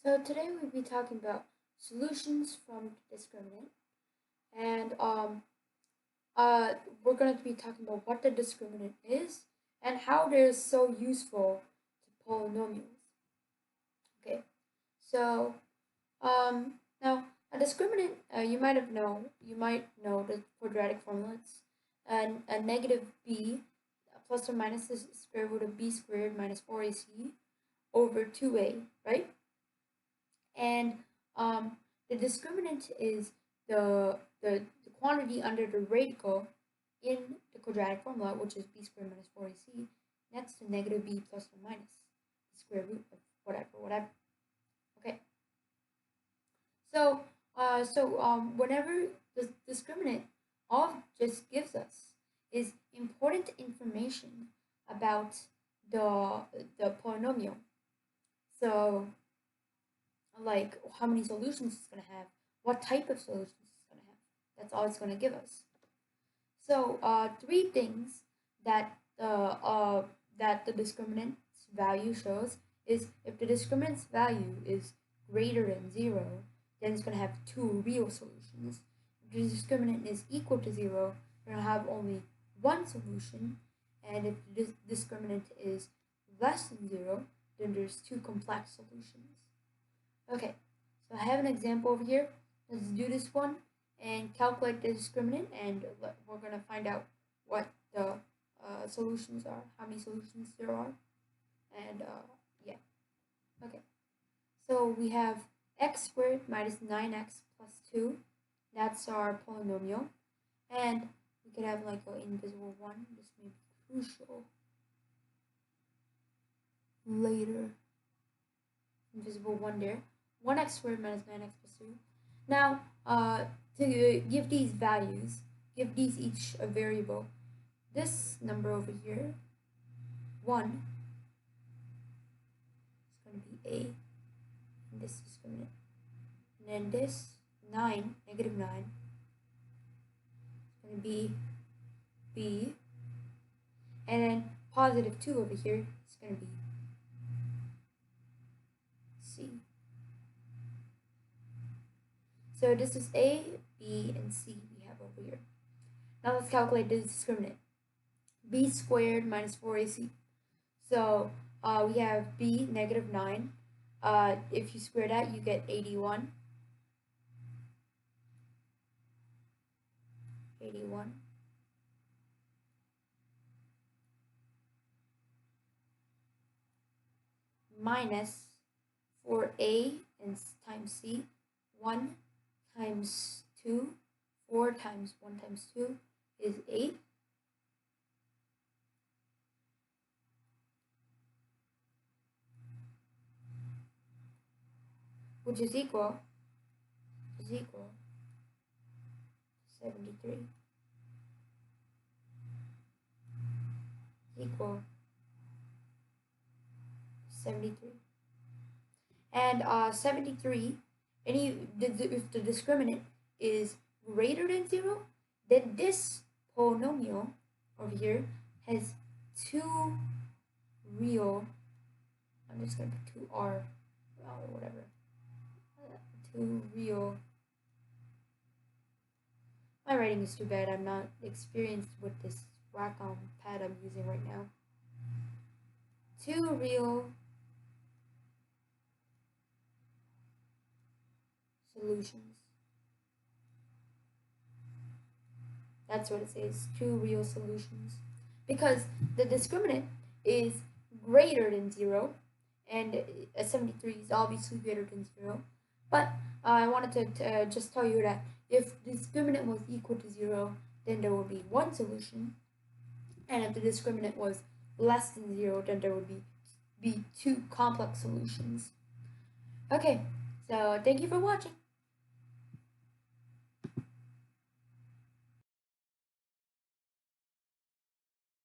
So today we'll be talking about solutions from discriminant, and we're going to be talking about what the discriminant is and how they're so useful to polynomials. Okay, so now a discriminant, you might know the quadratic formula. It's a negative b plus or minus the square root of b squared minus 4ac over 2a, right? And the discriminant is the quantity under the radical in the quadratic formula, which is b squared minus 4ac. That's the negative b plus or minus the square root of whatever. Okay. So whenever the discriminant, all it just gives us is important information about the polynomial. So like how many solutions it's going to have, what type of solutions it's going to have. That's all it's going to give us. So three things that the discriminant's value shows is if the discriminant's value is greater than 0, then it's going to have two real solutions. If the discriminant is equal to 0, we're going to have only one solution. And if the discriminant is less than 0, then there's two complex solutions. Okay, so I have an example over here. Let's do this one and calculate the discriminant, and we're going to find out what the solutions are, how many solutions there are, and yeah. Okay, so we have x squared minus 9x plus 2. That's our polynomial, and we could have like an invisible one. This may be crucial later. Invisible one there. 1x squared minus 9x plus 2. Now, to give these values, give these each a variable. This number over here, 1, is going to be a, and this is going to, and then this 9, negative 9, is going to be b, and then positive 2 over here is going to be c. So this is A, B, and C we have over here. Now let's calculate the discriminant. B squared minus 4ac. So we have B, negative 9. If you square that, you get 81. 81. Minus 4a and times c. 1 times 2, 4 times 1 times 2 is 8. Which is equal 73. Equal 73. And 73, if the discriminant is greater than 0, then this polynomial over here has two real, I'm just going to put 2r or whatever, two real, my writing is too bad, I'm not experienced with this Wacom pad I'm using right now. Two real solutions. That's what it says, two real solutions. Because the discriminant is greater than 0, and 73 is obviously greater than 0. But I wanted to just tell you that if the discriminant was equal to 0, then there would be one solution. And if the discriminant was less than 0, then there would be two complex solutions. Okay, so thank you for watching.